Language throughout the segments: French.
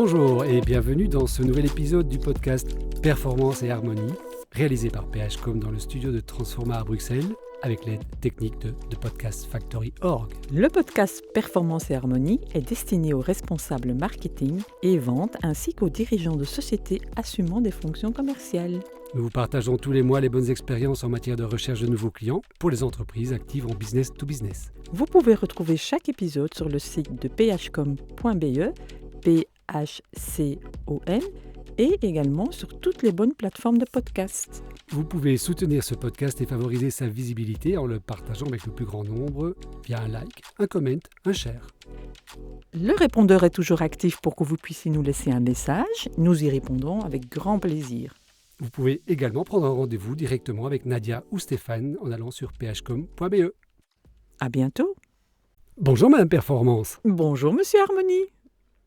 Bonjour et bienvenue dans ce nouvel épisode du podcast Performance et Harmonie, réalisé par PHCom dans le studio de Transforma à Bruxelles, avec l'aide technique de podcastfactory.org. Le podcast Performance et Harmonie est destiné aux responsables marketing et vente ainsi qu'aux dirigeants de sociétés assumant des fonctions commerciales. Nous vous partageons tous les mois les bonnes expériences en matière de recherche de nouveaux clients pour les entreprises actives en business to business. Vous pouvez retrouver chaque épisode sur le site de phcom.be, PHCOM, et également sur toutes les bonnes plateformes de podcast. Vous pouvez soutenir ce podcast et favoriser sa visibilité en le partageant avec le plus grand nombre via un like, un comment, un share. Le répondeur est toujours actif pour que vous puissiez nous laisser un message. Nous y répondons avec grand plaisir. Vous pouvez également prendre un rendez-vous directement avec Nadia ou Stéphane en allant sur phcom.be. À bientôt. Bonjour Madame Performance. Bonjour Monsieur Harmonie.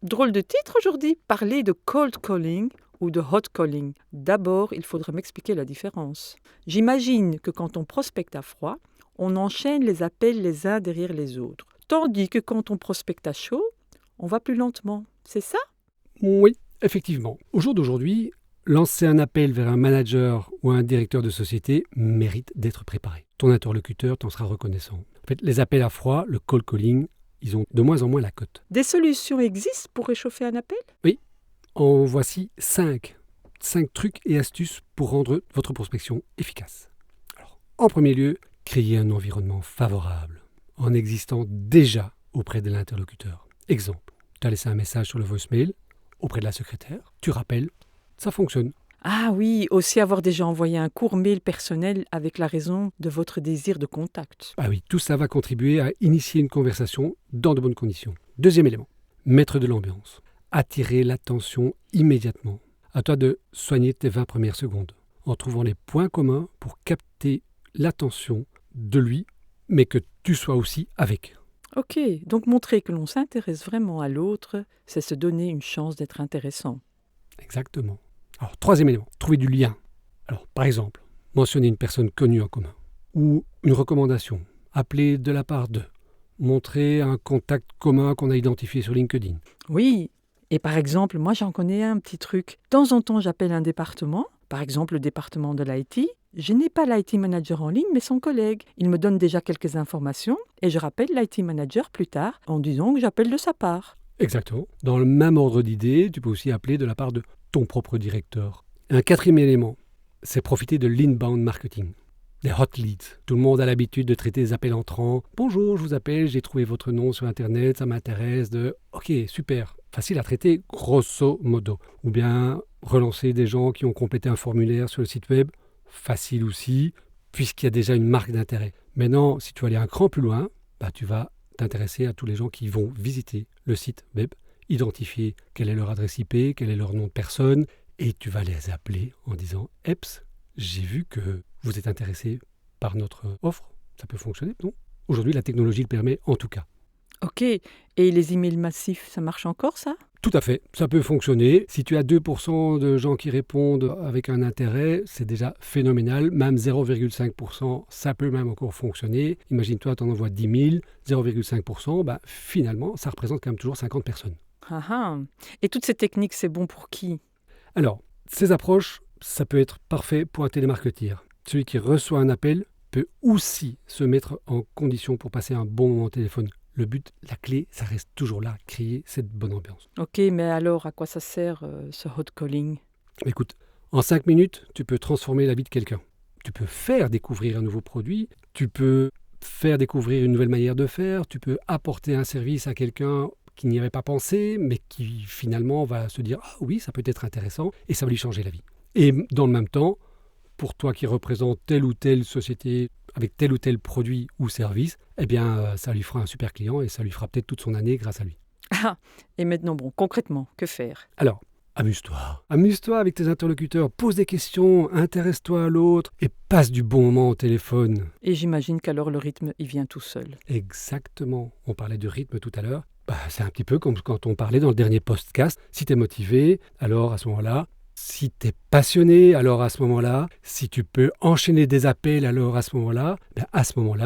Drôle de titre aujourd'hui, parler de cold calling ou de hot calling. D'abord, il faudrait m'expliquer la différence. J'imagine que quand on prospecte à froid, on enchaîne les appels les uns derrière les autres. Tandis que quand on prospecte à chaud, on va plus lentement. C'est ça ? Oui, effectivement. Au jour d'aujourd'hui, lancer un appel vers un manager ou un directeur de société mérite d'être préparé. Ton interlocuteur t'en sera reconnaissant. En fait, les appels à froid, le cold calling, ils ont de moins en moins la cote. Des solutions existent pour réchauffer un appel ? Oui, en voici 5 trucs et astuces pour rendre votre prospection efficace. Alors, en premier lieu, créer un environnement favorable en existant déjà auprès de l'interlocuteur. Exemple, tu as laissé un message sur le voicemail auprès de la secrétaire, tu rappelles, ça fonctionne. Ah oui, aussi avoir déjà envoyé un court mail personnel avec la raison de votre désir de contact. Ah oui, tout ça va contribuer à initier une conversation dans de bonnes conditions. Deuxième élément, mettre de l'ambiance. Attirer l'attention immédiatement. À toi de soigner tes 20 premières secondes en trouvant les points communs pour capter l'attention de lui, mais que tu sois aussi avec. Ok, donc montrer que l'on s'intéresse vraiment à l'autre, c'est se donner une chance d'être intéressant. Exactement. Alors, troisième élément, trouver du lien. Alors, par exemple, mentionner une personne connue en commun ou une recommandation, appeler de la part d'eux, montrer un contact commun qu'on a identifié sur LinkedIn. Oui, et par exemple, moi j'en connais un petit truc. De temps en temps, j'appelle un département, par exemple le département de l'IT. Je n'ai pas l'IT manager en ligne, mais son collègue. Il me donne déjà quelques informations et je rappelle l'IT manager plus tard en disant que j'appelle de sa part. Exactement. Dans le même ordre d'idée, tu peux aussi appeler de la part de ton propre directeur. Un quatrième élément, c'est profiter de l'inbound marketing, des hot leads. Tout le monde a l'habitude de traiter des appels entrants. Bonjour, je vous appelle, j'ai trouvé votre nom sur Internet, ça m'intéresse. Ok, super, facile à traiter, grosso modo. Ou bien relancer des gens qui ont complété un formulaire sur le site web, facile aussi, puisqu'il y a déjà une marque d'intérêt. Maintenant, si tu veux aller un cran plus loin, tu vas t'intéresser à tous les gens qui vont visiter le site web, identifier quelle est leur adresse IP, quel est leur nom de personne, et tu vas les appeler en disant « Eps, j'ai vu que vous êtes intéressé par notre offre, ça peut fonctionner, non ?» Aujourd'hui, la technologie le permet en tout cas. Ok, et les emails massifs, ça marche encore ça ? Tout à fait, ça peut fonctionner. Si tu as 2% de gens qui répondent avec un intérêt, c'est déjà phénoménal. Même 0,5%, ça peut même encore fonctionner. Imagine-toi, tu en envoies 10 000, 0,5%, finalement, ça représente quand même toujours 50 personnes. Ah ah. Et toutes ces techniques, c'est bon pour qui ? Alors, ces approches, ça peut être parfait pour un télémarketeur. Celui qui reçoit un appel peut aussi se mettre en condition pour passer un bon moment au téléphone. Le but, la clé, ça reste toujours là, créer cette bonne ambiance. Ok, mais alors à quoi ça sert ce hot calling ? Écoute, en 5 minutes, tu peux transformer la vie de quelqu'un. Tu peux faire découvrir un nouveau produit, tu peux faire découvrir une nouvelle manière de faire, tu peux apporter un service à quelqu'un qui n'y avait pas pensé, mais qui finalement va se dire « Ah oui, ça peut être intéressant » et ça va lui changer la vie. Et dans le même temps, pour toi qui représente telle ou telle société avec tel ou tel produit ou service, ça lui fera un super client et ça lui fera peut-être toute son année grâce à lui. Ah, et maintenant, concrètement, que faire ? Alors, amuse-toi. Amuse-toi avec tes interlocuteurs, pose des questions, intéresse-toi à l'autre et passe du bon moment au téléphone. Et j'imagine qu'alors le rythme, il vient tout seul. Exactement. On parlait de rythme tout à l'heure. C'est un petit peu comme quand on parlait dans le dernier podcast. Si tu es motivé, alors à ce moment-là, si tu es passionné, alors à ce moment-là, si tu peux enchaîner des appels, alors à ce moment-là,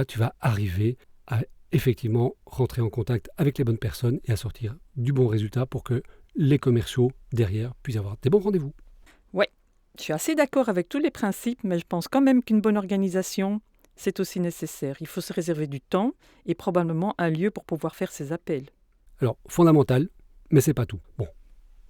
tu vas arriver à effectivement rentrer en contact avec les bonnes personnes et à sortir du bon résultat pour que les commerciaux derrière puissent avoir des bons rendez-vous. Je suis assez d'accord avec tous les principes, mais je pense quand même qu'une bonne organisation, c'est aussi nécessaire. Il faut se réserver du temps et probablement un lieu pour pouvoir faire ces appels. Alors, fondamental, mais c'est pas tout. Bon,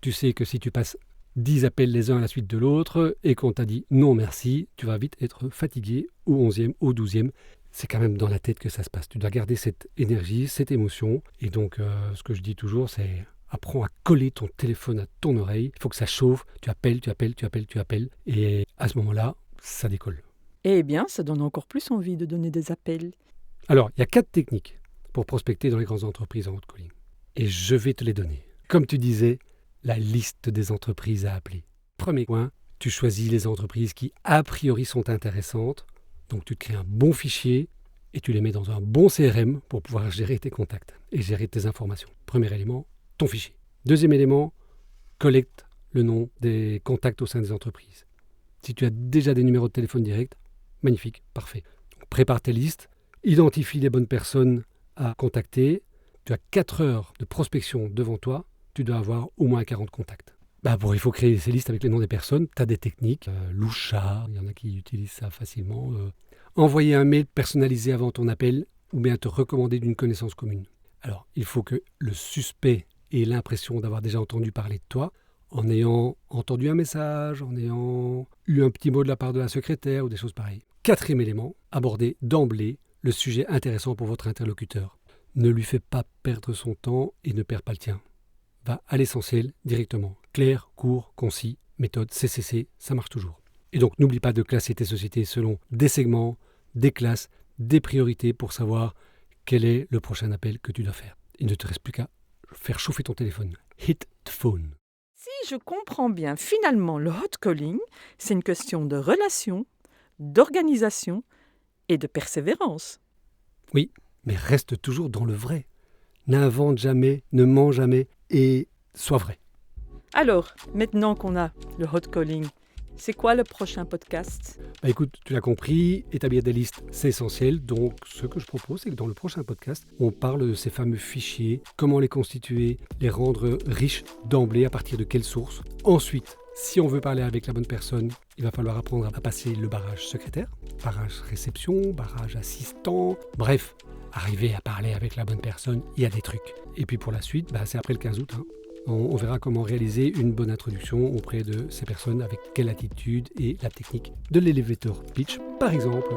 tu sais que si tu passes 10 appels les uns à la suite de l'autre et qu'on t'a dit non merci, tu vas vite être fatigué au 11e, au 12e. C'est quand même dans la tête que ça se passe. Tu dois garder cette énergie, cette émotion. Et donc, ce que je dis toujours, c'est apprends à coller ton téléphone à ton oreille. Il faut que ça chauffe. Tu appelles. Et à ce moment-là, ça décolle. Eh bien, ça donne encore plus envie de donner des appels. Alors, il y a 4 techniques pour prospecter dans les grandes entreprises en hot calling. Et je vais te les donner. Comme tu disais, la liste des entreprises à appeler. Premier point, tu choisis les entreprises qui, a priori, sont intéressantes. Donc, tu te crées un bon fichier et tu les mets dans un bon CRM pour pouvoir gérer tes contacts et gérer tes informations. Premier élément, ton fichier. Deuxième élément, collecte le nom des contacts au sein des entreprises. Si tu as déjà des numéros de téléphone direct, magnifique, parfait. Donc, prépare tes listes, identifie les bonnes personnes à contacter. Tu as 4 heures de prospection devant toi, tu dois avoir au moins 40 contacts. Il faut créer ces listes avec les noms des personnes. Tu as des techniques, Lusha, il y en a qui utilisent ça facilement. Envoyer un mail personnalisé avant ton appel ou bien te recommander d'une connaissance commune. Alors, il faut que le suspect ait l'impression d'avoir déjà entendu parler de toi en ayant entendu un message, en ayant eu un petit mot de la part de la secrétaire ou des choses pareilles. 4e élément, aborder d'emblée le sujet intéressant pour votre interlocuteur. Ne lui fais pas perdre son temps et ne perds pas le tien. Va à l'essentiel directement. Clair, court, concis, méthode CCC, ça marche toujours. Et donc n'oublie pas de classer tes sociétés selon des segments, des classes, des priorités pour savoir quel est le prochain appel que tu dois faire. Il ne te reste plus qu'à faire chauffer ton téléphone. Hit the phone. Si je comprends bien, finalement, le hot calling, c'est une question de relation, d'organisation et de persévérance. Oui, mais reste toujours dans le vrai. N'invente jamais, ne mens jamais et sois vrai. Alors, maintenant qu'on a le hot calling, c'est quoi le prochain podcast ? Écoute, tu l'as compris, établir des listes, c'est essentiel. Donc, ce que je propose, c'est que dans le prochain podcast, on parle de ces fameux fichiers, comment les constituer, les rendre riches d'emblée, à partir de quelles sources. Ensuite, si on veut parler avec la bonne personne, il va falloir apprendre à passer le barrage secrétaire, barrage réception, barrage assistant, bref, arriver à parler avec la bonne personne, il y a des trucs. Et puis pour la suite, c'est après le 15 août. On verra comment réaliser une bonne introduction auprès de ces personnes, avec quelle attitude et la technique de l'elevator pitch, par exemple.